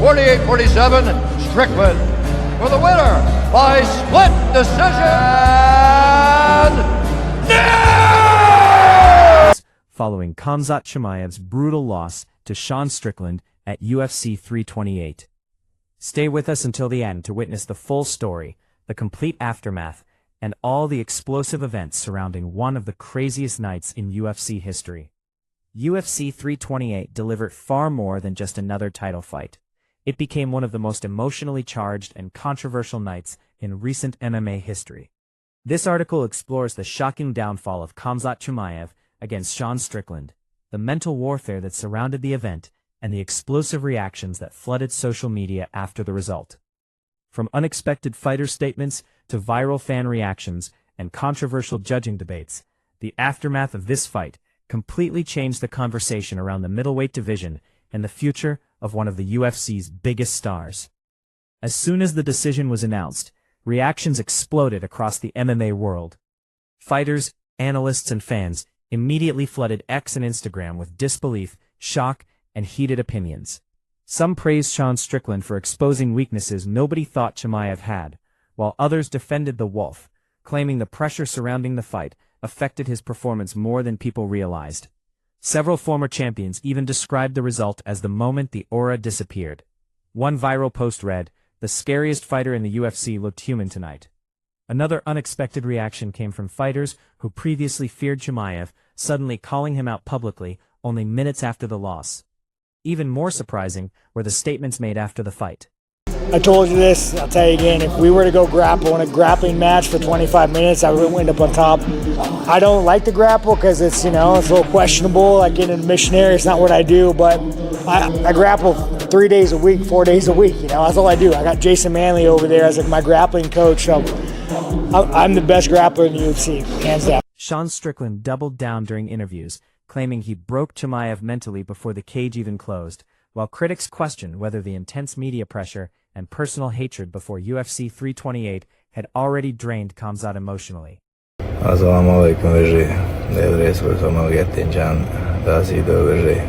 48-47, Strickland for the winner by split decision. Following Khamzat Chimaev's brutal loss to Sean Strickland at UFC 328. Stay with us until the end to witness the full story, the complete aftermath, and all the explosive events surrounding one of the craziest nights in UFC history. UFC 328 delivered far more than just another title fight. It became one of the most emotionally charged and controversial nights in recent MMA history. This article explores the shocking downfall of Khamzat Chimaev against Sean Strickland, the mental warfare that surrounded the event, and the explosive reactions that flooded social media after the result. From unexpected fighter statements to viral fan reactions and controversial judging debates, the aftermath of this fight completely changed the conversation around the middleweight division and the future of one of the UFC's biggest stars. As soon as the decision was announced, reactions exploded across the MMA world. Fighters, analysts, and fans immediately flooded X and Instagram with disbelief, shock, and heated opinions. Some praised Sean Strickland for exposing weaknesses nobody thought Chimaev had, while others defended the Wolf, claiming the pressure surrounding the fight affected his performance more than people realized. Several former champions even described the result as the moment the aura disappeared. One viral post read, "The scariest fighter in the UFC looked human tonight." Another unexpected reaction came from fighters who previously feared Chimaev, suddenly calling him out publicly only minutes after the loss. Even more surprising were the statements made after the fight. I told you this, I'll tell you again, if we were to go grapple in a grappling match for 25 minutes, I would end up on top. I don't like to grapple because it's, it's a little questionable, like getting a missionary, it's not what I do, but I grapple 3 days a week, 4 days a week, that's all I do. I got Jason Manley over there as like my grappling coach, so I'm the best grappler in the UFC, hands down. Sean Strickland doubled down during interviews, claiming he broke Chimaev mentally before the cage even closed, while critics questioned whether the intense media pressure and personal hatred before UFC 328 had already drained Khamzat emotionally. Assalamu alaikum vëzhi, dhe vresur të më gjettin qanë da si do vëzhi.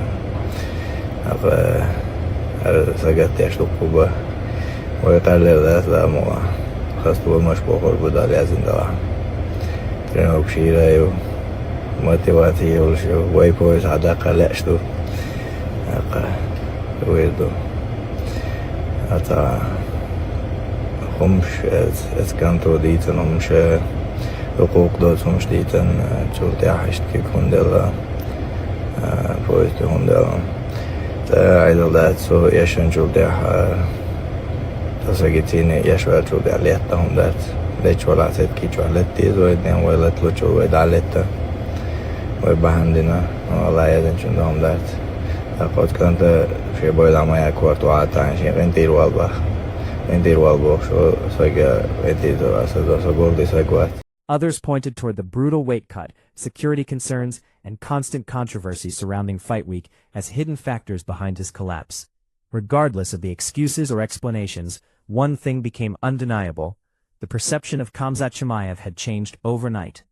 Apo sa gatti ashtu kuba. ويقلل ذات دموع خاصة مش بخور بدال يزن دوا. ترينو بشيرة موتيفاتي وشو ويبويس عداقة لأشتو. ويردو. Ata خمش اسكانتو ديتن ومش حقوق دوتهم ديتن شورتي حشت كي كوندلا بويست كوندلا تا عيدل دات سو يشن شورتي تساقيتيني يشوى شورتي عليتا هم دات ليش ولا عسيت كي شوالتي زويدين ويلت لوشو ويد عليتا ويبهندنا والله يدن شندهم دات قد كنت في بويد عمايا كورتو عطان شي غنتير والبو شو ساقا غنتير واسدو ساقولدي ساقوات. Others pointed toward the brutal weight cut, security concerns, and constant controversy surrounding Fight Week as hidden factors behind his collapse. Regardless of the excuses or explanations, one thing became undeniable: the perception of Khamzat Chimaev had changed overnight.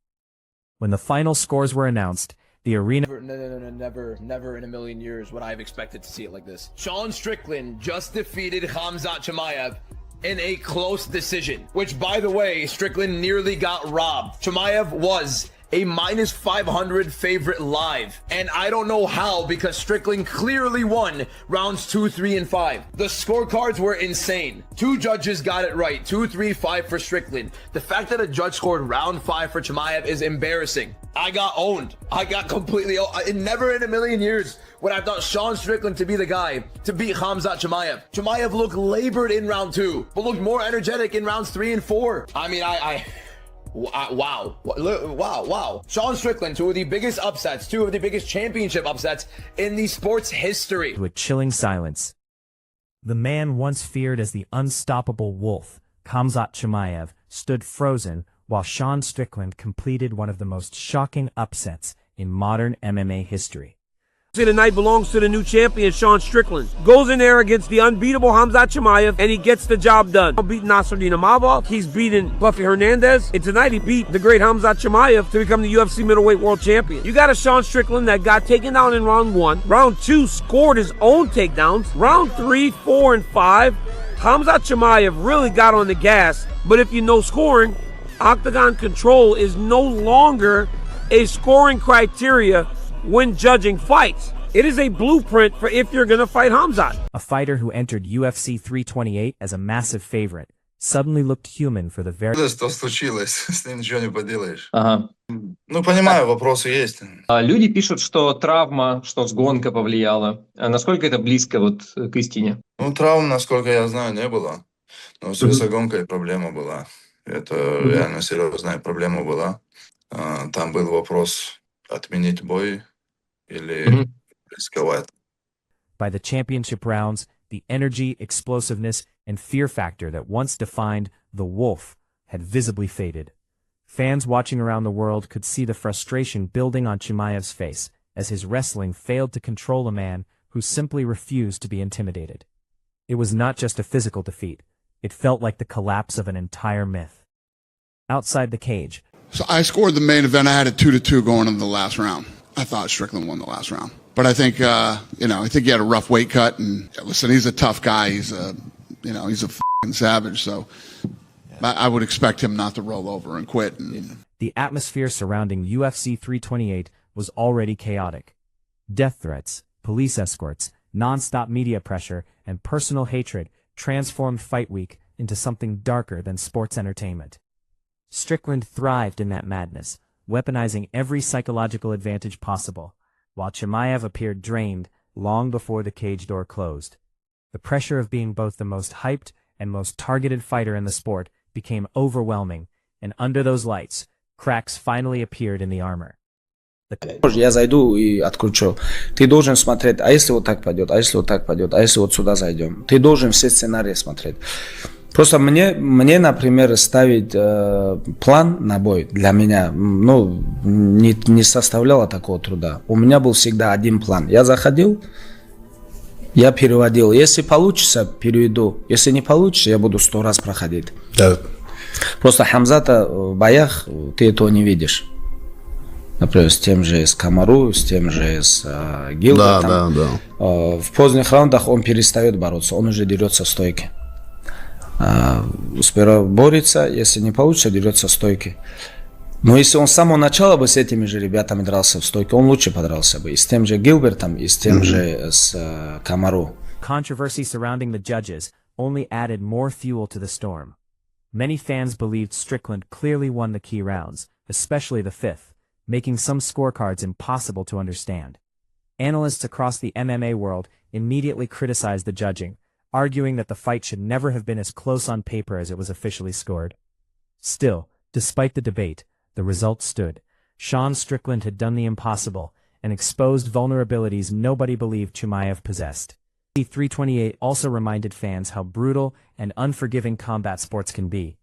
When the final scores were announced, the arena... Never in a million years would I have expected to see it like this. Sean Strickland just defeated Khamzat Chimaev in a close decision, which, by the way, Strickland nearly got robbed. Chimaev was a -500 favorite live, and I don't know how, because Strickland clearly won rounds 2, 3, and 5. The scorecards were insane. 2 judges got it right, 2, 3, 5 for Strickland. The fact that a judge scored round 5 for Chimaev is embarrassing. I got owned. I got completely owned. Never in a million years would I have thought Sean Strickland to be the guy to beat Khamzat Chimaev. Chimaev looked labored in round 2, but looked more energetic in rounds 3 and 4. I mean, wow. Sean Strickland, 2 of the biggest upsets, 2 of the biggest championship upsets in the sport's history. With chilling silence. The man once feared as the unstoppable wolf, Khamzat Chimaev, stood frozen while Sean Strickland completed one of the most shocking upsets in modern MMA history. Tonight belongs to the new champion, Sean Strickland. Goes in there against the unbeatable Khamzat Chimaev, and he gets the job done. Beating Nasruddin Imavov, he's beaten Buffy Hernandez, and tonight he beat the great Khamzat Chimaev to become the UFC middleweight world champion. You got a Sean Strickland that got taken down in round 1. Round 2 scored his own takedowns. Round 3, 4, and 5, Khamzat Chimaev really got on the gas, but if you know scoring, octagon control is no longer a scoring criteria when judging fights. It is a blueprint for if you're gonna fight Khamzat. A fighter who entered UFC 328 as a massive favorite suddenly looked human for the very... Что случилось? С ним ничего не поделаешь. Ага. Ну, понимаю, вопросы есть. Люди пишут, что травма, что сгонка повлияла. А насколько это близко вот к истине? Ну, травм, насколько я знаю, не было. Но с весогонкой проблема была. Это реально серьезная проблема была. Там был вопрос отменить бой или рисковать. By the championship rounds, the energy, explosiveness, and fear factor that once defined the Wolf had visibly faded. Fans watching around the world could see the frustration building on Chimaev's face as his wrestling failed to control a man who simply refused to be intimidated. It was not just a physical defeat. It felt like the collapse of an entire myth. Outside the cage, so I scored the main event. I had it 2-2 going into the last round. I thought Strickland won the last round. But I think, I think he had a rough weight cut. And listen, he's a tough guy. He's a f***ing savage. So I would expect him not to roll over and quit. The atmosphere surrounding UFC 328 was already chaotic. Death threats, police escorts, non-stop media pressure, and personal hatred transformed Fight Week into something darker than sports entertainment. Strickland thrived in that madness, weaponizing every psychological advantage possible, while Chimaev appeared drained long before the cage door closed. The pressure of being both the most hyped and most targeted fighter in the sport became overwhelming, and under those lights, cracks finally appeared in the armor. Я зайду и откручу. Ты должен смотреть, а если вот так пойдет, а если вот так пойдет, а если вот сюда зайдем. Ты должен все сценарии смотреть. Просто мне, например, ставить план на бой для меня, не составляло такого труда. У меня был всегда один план. Я заходил, я переводил. Если получится, переведу. Если не получится, я буду 100 раз проходить. Да. Просто Хамзата в боях ты этого не видишь. Например, с тем же с Камару, с тем же с Гилбертом. Да. В поздних раундах он перестает бороться, он уже дерется в стойке. Сперва борется, если не получится, дерется в стойке. Но если он с самого начала бы с этими же ребятами дрался в стойке, он лучше подрался бы. И с тем же Гилбертом, и с тем же с Камару. Controversy surrounding the judges only added more fuel to the storm. Many fans believed Strickland clearly won the key rounds, especially the fifth, making some scorecards impossible to understand. Analysts across the MMA world immediately criticized the judging, arguing that the fight should never have been as close on paper as it was officially scored. Still, despite the debate, the result stood. Sean Strickland had done the impossible and exposed vulnerabilities nobody believed Chimaev possessed. 328 also reminded fans how brutal and unforgiving combat sports can be.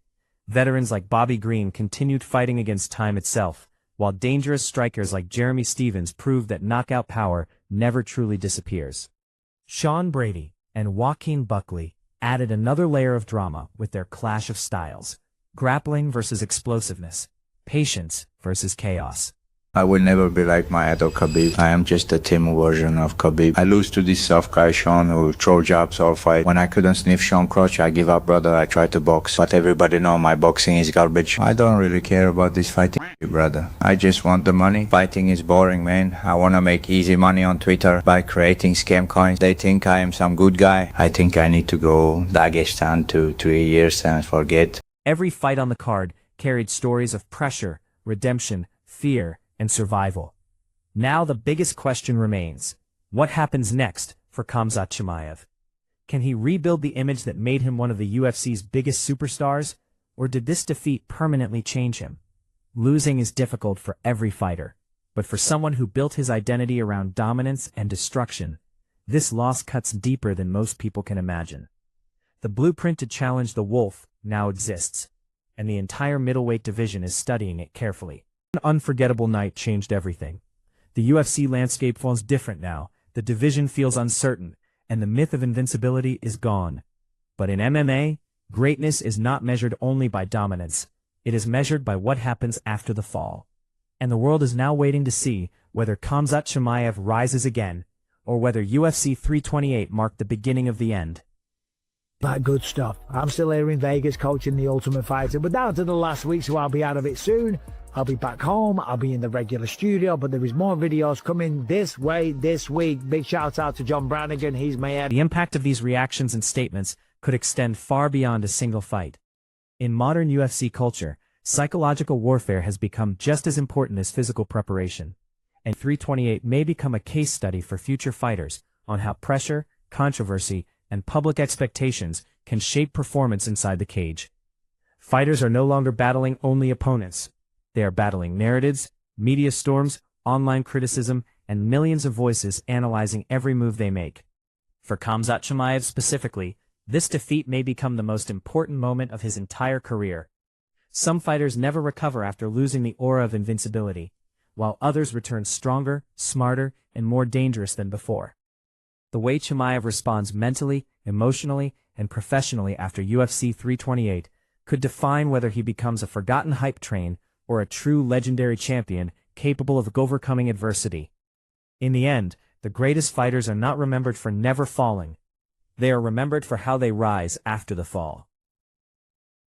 Veterans like Bobby Green continued fighting against time itself, while dangerous strikers like Jeremy Stevens proved that knockout power never truly disappears. Sean Brady and Joaquin Buckley added another layer of drama with their clash of styles. Grappling versus explosiveness. Patience versus chaos. I will never be like my idol Khabib. I am just a team version of Khabib. I lose to this soft guy Sean who throw jabs all fight. When I couldn't sniff Sean crotch, I give up, brother. I try to box, but everybody know my boxing is garbage. I don't really care about this fighting, brother. I just want the money. Fighting is boring, man. I wanna make easy money on Twitter by creating scam coins. They think I am some good guy. I think I need to go Dagestan 2-3 years and forget. Every fight on the card carried stories of pressure, redemption, fear, and survival. Now the biggest question remains. What happens next for Khamzat Chimaev? Can he rebuild the image that made him one of the UFC's biggest superstars? Or did this defeat permanently change him? Losing is difficult for every fighter, but for someone who built his identity around dominance and destruction, this loss cuts deeper than most people can imagine. The blueprint to challenge the Wolf now exists, and the entire middleweight division is studying it carefully. An unforgettable night changed everything. The UFC landscape feels different now, the division feels uncertain, and the myth of invincibility is gone. But in MMA, greatness is not measured only by dominance. It is measured by what happens after the fall. And the world is now waiting to see whether Khamzat Chimaev rises again, or whether UFC 328 marked the beginning of the end. That good stuff. I'm still here in Vegas coaching the Ultimate Fighter, but down to the last week, so I'll be out of it soon. I'll be back home, I'll be in the regular studio, but there is more videos coming this way this week. Big shout out to John Brannigan, he's my head. The impact of these reactions and statements could extend far beyond a single fight. In modern UFC culture, psychological warfare has become just as important as physical preparation, and 328 may become a case study for future fighters on how pressure, controversy, and public expectations can shape performance inside the cage. Fighters are no longer battling only opponents. They are battling narratives, media storms, online criticism, and millions of voices analyzing every move they make. For Khamzat Chimaev specifically, this defeat may become the most important moment of his entire career. Some fighters never recover after losing the aura of invincibility, while others return stronger, smarter, and more dangerous than before. The way Chimaev responds mentally, emotionally, and professionally after UFC 328 could define whether he becomes a forgotten hype train or a true legendary champion capable of overcoming adversity. In the end, the greatest fighters are not remembered for never falling. They are remembered for how they rise after the fall.